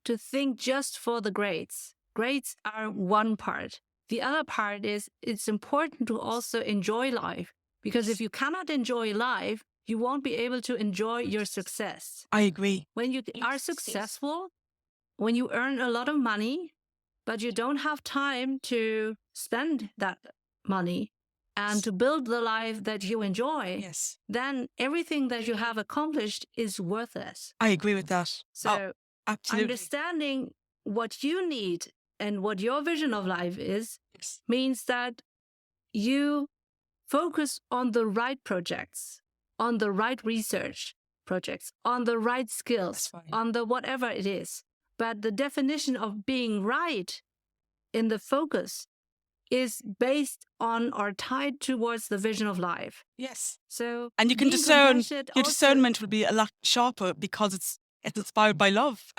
to think just for the grades. Grades are one part. The other part is it's important to also enjoy life, because if you cannot enjoy life, you won't be able to enjoy your success. I agree. When you are successful, when you earn a lot of money, but you don't have time to spend that money and to build the life that you enjoy, then everything that you have accomplished is worthless. I agree with that. So absolutely. Understanding what you need and what your vision of life is means that you focus on the right projects, on the right research projects, on the right skills, on the whatever it is. But the definition of being right in the focus is based on or tied towards the vision of life. Yes. So, and you can discern, your discernment will be a lot sharper because it's inspired by love,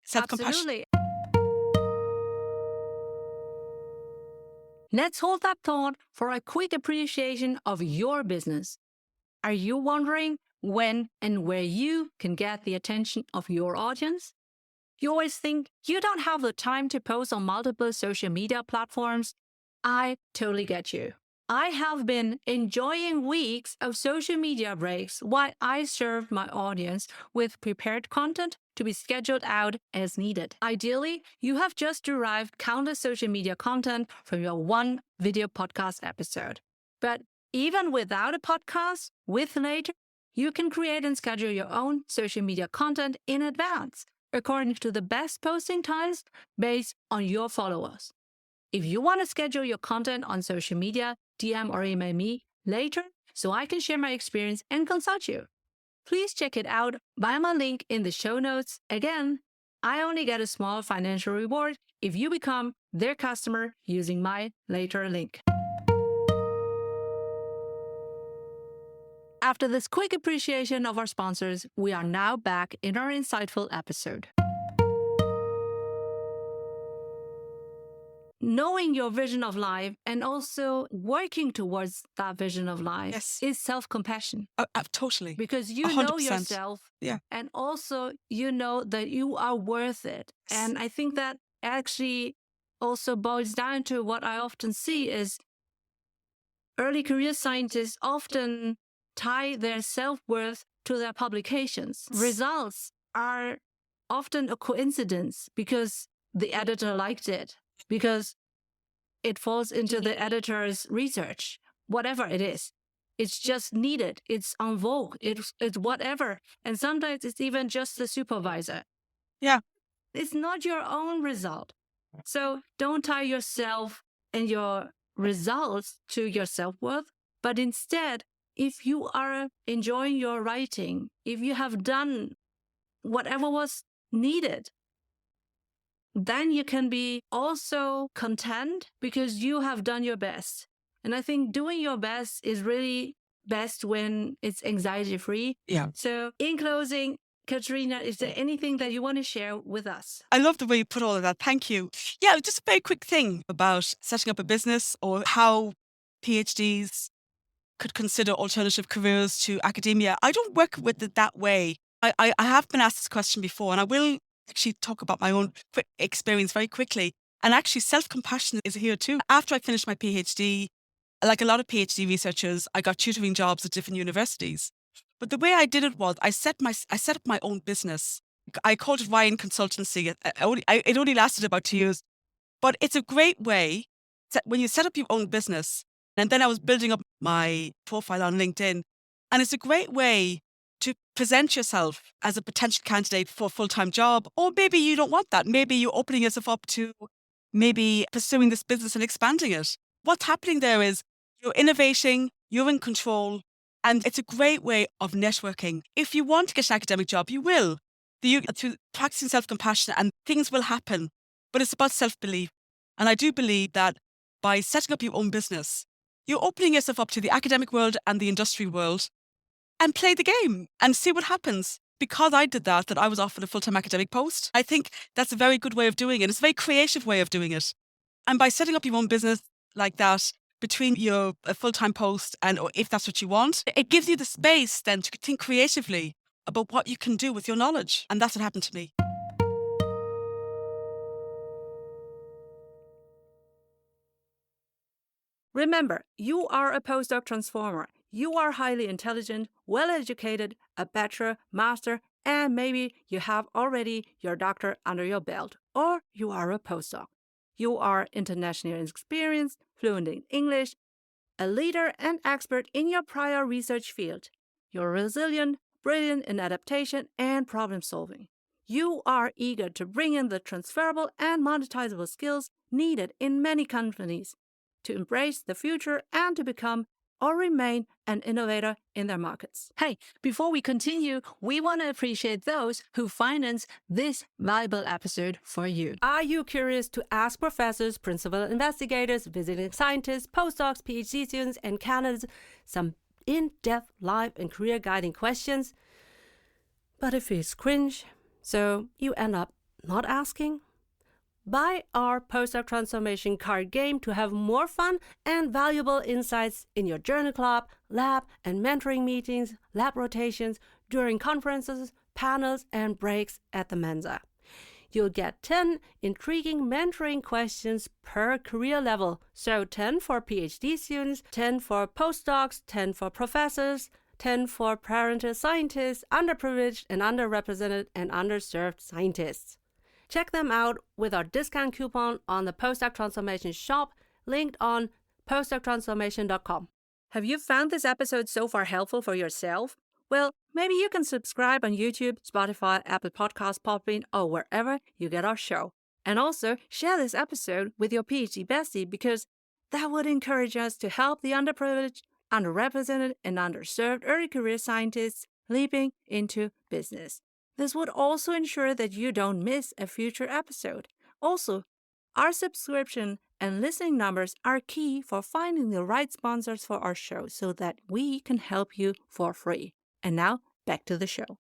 self-compassion. Absolutely. Let's hold that thought for a quick appreciation of your business. Are you wondering when and where you can get the attention of your audience? You always think you don't have the time to post on multiple social media platforms. I totally get you. I have been enjoying weeks of social media breaks while I serve my audience with prepared content to be scheduled out as needed. Ideally, you have just derived countless social media content from your one video podcast episode. But even without a podcast, with Later, you can create and schedule your own social media content in advance, according to the best posting times based on your followers. If you want to schedule your content on social media, DM or email me later so I can share my experience and consult you. Please check it out via my link in the show notes. Again, I only get a small financial reward if you become their customer using my later link. After this quick appreciation of our sponsors, we are now back in our insightful episode. knowing your vision of life and also working towards that vision of life is self-compassion. Totally. Because you 100%. know yourself, and also you know that you are worth it. And I think that actually also boils down to what I often see is early career scientists often tie their self-worth to their publications. Results are often a coincidence because the editor liked it, because it falls into the editor's research, whatever it is. It's just needed. It's en vogue. It's whatever. And sometimes it's even just the supervisor. Yeah. It's not your own result. So don't tie yourself and your results to your self-worth, but instead, if you are enjoying your writing, if you have done whatever was needed, then you can be also content because you have done your best. And I think doing your best is really best when it's anxiety-free. Yeah. So in closing, Catriona, is there anything that you want to share with us? I love the way you put all of that. Thank you. Yeah, just a very quick thing about setting up a business or how PhDs could consider alternative careers to academia. I don't work with it that way. I have been asked this question before, and I will actually talk about my own experience very quickly. And actually, self-compassion is here too. After I finished my PhD, like a lot of PhD researchers, I got tutoring jobs at different universities. But the way I did it was I set up my own business. I called it Ryan Consultancy. It only lasted about 2 years. But it's a great way when you set up your own business. And then I was building up my profile on LinkedIn. And it's a great way to present yourself as a potential candidate for a full-time job. Or maybe you don't want that. Maybe you're opening yourself up to maybe pursuing this business and expanding it. What's happening there is you're innovating, you're in control, and it's a great way of networking. If you want to get an academic job, you will. Through practicing self-compassion, and things will happen. But it's about self-belief. And I do believe that by setting up your own business, you're opening yourself up to the academic world and the industry world, and play the game and see what happens. Because I did that I was offered a full-time academic post. I think that's a very good way of doing it. It's a very creative way of doing it. And by setting up your own business like that, between your full-time post and if that's what you want, it gives you the space then to think creatively about what you can do with your knowledge. And that's what happened to me. Remember, you are a postdoc transformer. You are highly intelligent, well-educated, a bachelor, master, and maybe you have already your doctor under your belt, or you are a postdoc. You are internationally experienced, fluent in English, a leader and expert in your prior research field. You're resilient, brilliant in adaptation and problem solving. You are eager to bring in the transferable and monetizable skills needed in many companies to embrace the future and to become or remain an innovator in their markets. Hey, before we continue, we want to appreciate those who finance this valuable episode for you. Are you curious to ask professors, principal investigators, visiting scientists, postdocs, PhD students, and candidates some in-depth life and career guiding questions? But it feels cringe, so you end up not asking? Buy our Postdoc Transformation card game to have more fun and valuable insights in your journal club, lab, and mentoring meetings, lab rotations, during conferences, panels, and breaks at the Mensa. You'll get 10 intriguing mentoring questions per career level. So 10 for PhD students, 10 for postdocs, 10 for professors, 10 for parental scientists, underprivileged and underrepresented and underserved scientists. Check them out with our discount coupon on the Postdoc Transformation shop, linked on postdoctransformation.com. Have you found this episode so far helpful for yourself? Well, maybe you can subscribe on YouTube, Spotify, Apple Podcasts, Podbean, or wherever you get our show. And also share this episode with your PhD bestie because that would encourage us to help the underprivileged, underrepresented, and underserved early career scientists leaping into business. This would also ensure that you don't miss a future episode. Also, our subscription and listening numbers are key for finding the right sponsors for our show so that we can help you for free. And now, back to the show.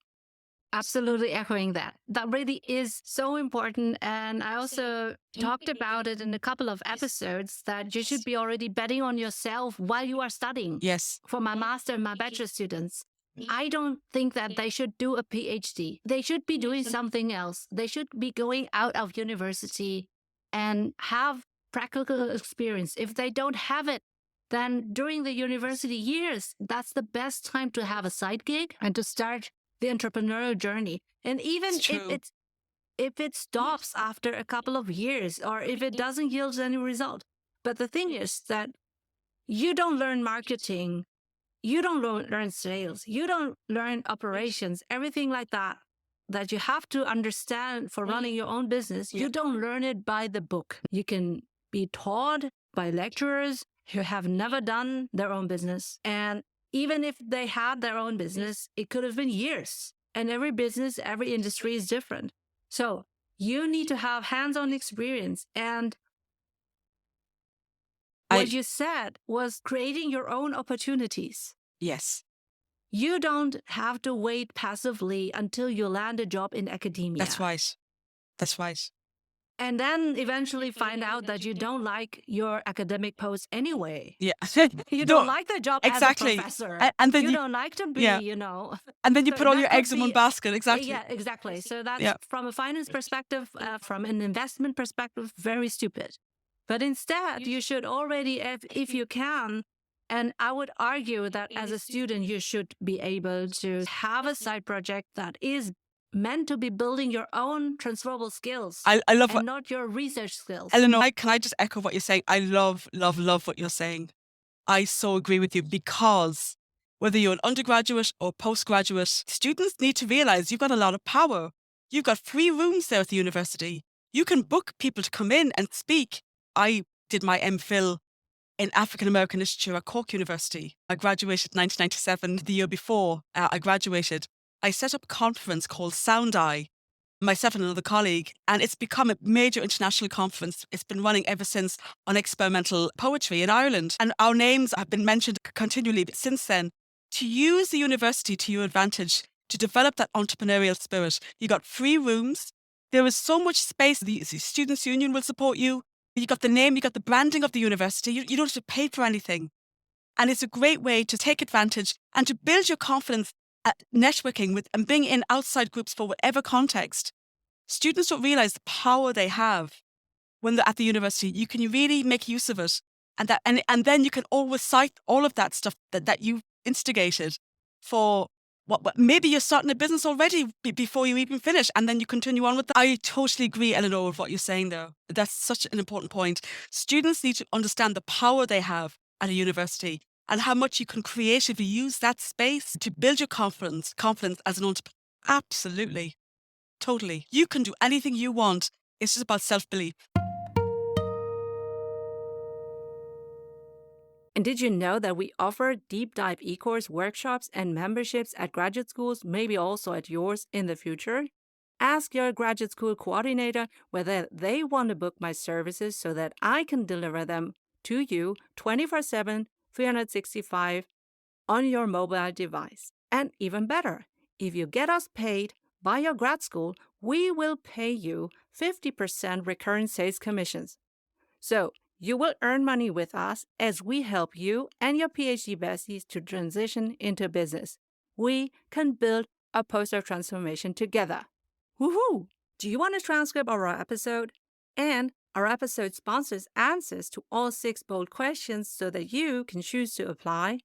Absolutely echoing that. That really is so important. And I also talked about it in a couple of episodes that you should be already betting on yourself while you are studying. Yes. For my master and my bachelor students, I don't think that they should do a PhD. They should be doing something else. They should be going out of university and have practical experience. If they don't have it, then during the university years, that's the best time to have a side gig and to start the entrepreneurial journey. And even if it stops after a couple of years or if it doesn't yield any result. But the thing is that you don't learn marketing, you don't learn sales, you don't learn operations, everything like that you have to understand for running your own business. You don't learn it by the book. You can be taught by lecturers who have never done their own business. And even if they had their own business, it could have been years. And every business, every industry is different. So you need to have hands-on experience. And what you said was creating your own opportunities. Yes. You don't have to wait passively until you land a job in academia. That's right. That's right. And then eventually find out that you don't like your academic post anyway. Yeah. You don't like the job exactly. as a professor. And then you don't like to be, you know. And then you So put all your that eggs could in one be- basket. Exactly. Yeah, exactly. So that's from a finance perspective, from an investment perspective, very stupid. But instead, you should already, if you can, and I would argue that as a student, you should be able to have a side project that is meant to be building your own transferable skills. I love and not your research skills. Eleanor, can I just echo what you're saying? I love what you're saying. I so agree with you, because whether you're an undergraduate or postgraduate, students need to realize you've got a lot of power. You've got free rooms there at the university. You can book people to come in and speak. I did my MPhil in African American literature at Cork University. I graduated in 1997. The year before I graduated, I set up a conference called Sound Eye, myself and another colleague, and it's become a major international conference. It's been running ever since on experimental poetry in Ireland. And our names have been mentioned continually since then. To use the university to your advantage, to develop that entrepreneurial spirit. You got free rooms. There is so much space. The Students' Union will support you. You got the name, you got the branding of the university. You don't have to pay for anything. And it's a great way to take advantage and to build your confidence at networking with and bring in outside groups for whatever context. Students don't realize the power they have when they're at the university. You can really make use of it. And then you can always cite all of that stuff that you instigated for what maybe you're starting a business already before you even finish, and then you continue on with that. I totally agree, Eleanor, with what you're saying there. That's such an important point. Students need to understand the power they have at a university and how much you can creatively use that space to build your confidence as an entrepreneur. Absolutely. Totally. You can do anything you want. It's just about self-belief. And did you know that we offer deep dive e-course workshops and memberships at graduate schools, maybe also at yours in the future? Ask your graduate school coordinator whether they want to book my services so that I can deliver them to you 24/7, 365 on your mobile device. And even better, if you get us paid by your grad school, we will pay you 50% recurrent sales commissions. So you will earn money with us as we help you and your PhD besties to transition into business. We can build a postdoc transformation together. Woohoo! Do you want a transcript of our episode? And our episode sponsors answers to all 6 bold questions so that you can choose to apply.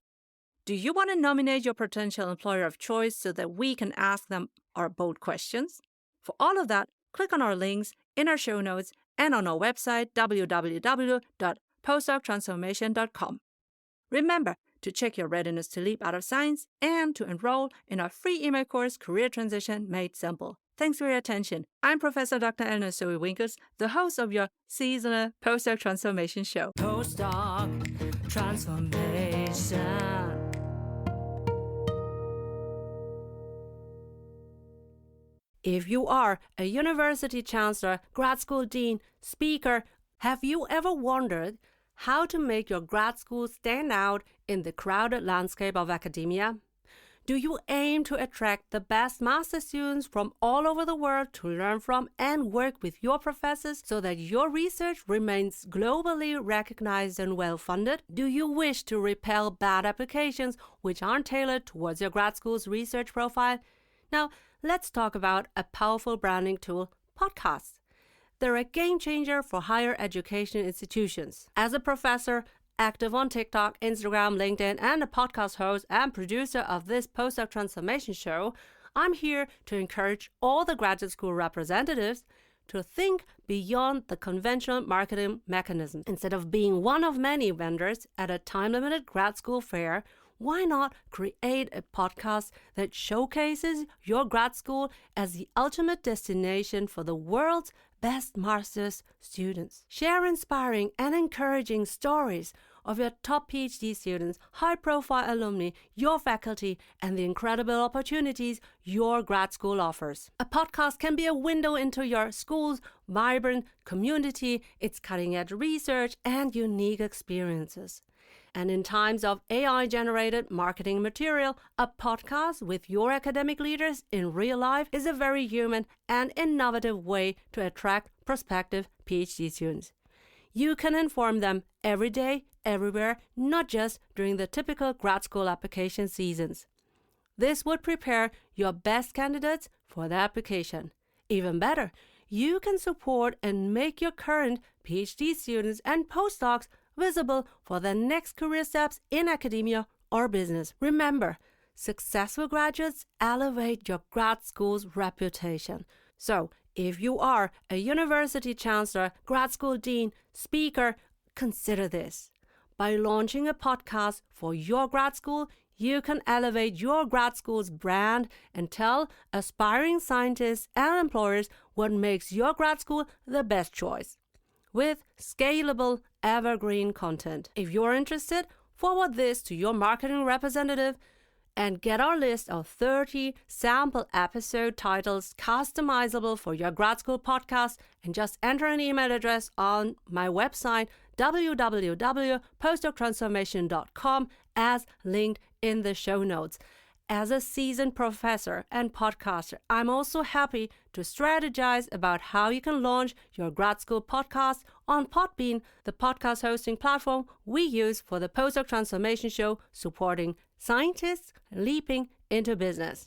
Do you want to nominate your potential employer of choice so that we can ask them our bold questions? For all of that, click on our links in our show notes and on our website, www.postdoctransformation.com. Remember to check your readiness to leap out of science and to enroll in our free email course, Career Transition Made Simple. Thanks for your attention. I'm Professor Dr. Eleanor Soei-Winkels, the host of your seasonal Postdoc Transformation show. Postdoc Transformation. If you are a university chancellor, grad school dean, speaker, have you ever wondered how to make your grad school stand out in the crowded landscape of academia? Do you aim to attract the best master students from all over the world to learn from and work with your professors so that your research remains globally recognized and well-funded? Do you wish to repel bad applications which aren't tailored towards your grad school's research profile? Now, let's talk about a powerful branding tool, podcasts. They're a game changer for higher education institutions. As a professor, active on TikTok, Instagram, LinkedIn, and a podcast host and producer of this Postdoc Transformation show, I'm here to encourage all the graduate school representatives to think beyond the conventional marketing mechanism. Instead of being one of many vendors at a time-limited grad school fair, why not create a podcast that showcases your grad school as the ultimate destination for the world's best master's students? Share inspiring and encouraging stories of your top PhD students, high-profile alumni, your faculty, and the incredible opportunities your grad school offers. A podcast can be a window into your school's vibrant community, its cutting-edge research, and unique experiences. And in times of AI-generated marketing material, a podcast with your academic leaders in real life is a very human and innovative way to attract prospective PhD students. You can inform them every day, everywhere, not just during the typical grad school application seasons. This would prepare your best candidates for the application. Even better, you can support and make your current PhD students and postdocs visible for their next career steps in academia or business. Remember, successful graduates elevate your grad school's reputation. So, if you are a university chancellor, grad school dean, speaker, consider this. By launching a podcast for your grad school, you can elevate your grad school's brand and tell aspiring scientists and employers what makes your grad school the best choice, with scalable, evergreen content. If you're interested, forward this to your marketing representative and get our list of 30 sample episode titles customizable for your grad school podcast, and just enter an email address on my website www.postdoctransformation.com as linked in the show notes. As a seasoned professor and podcaster, I'm also happy to strategize about how you can launch your grad school podcast on Podbean, the podcast hosting platform we use for the Postdoc Transformation show, supporting scientists leaping into business.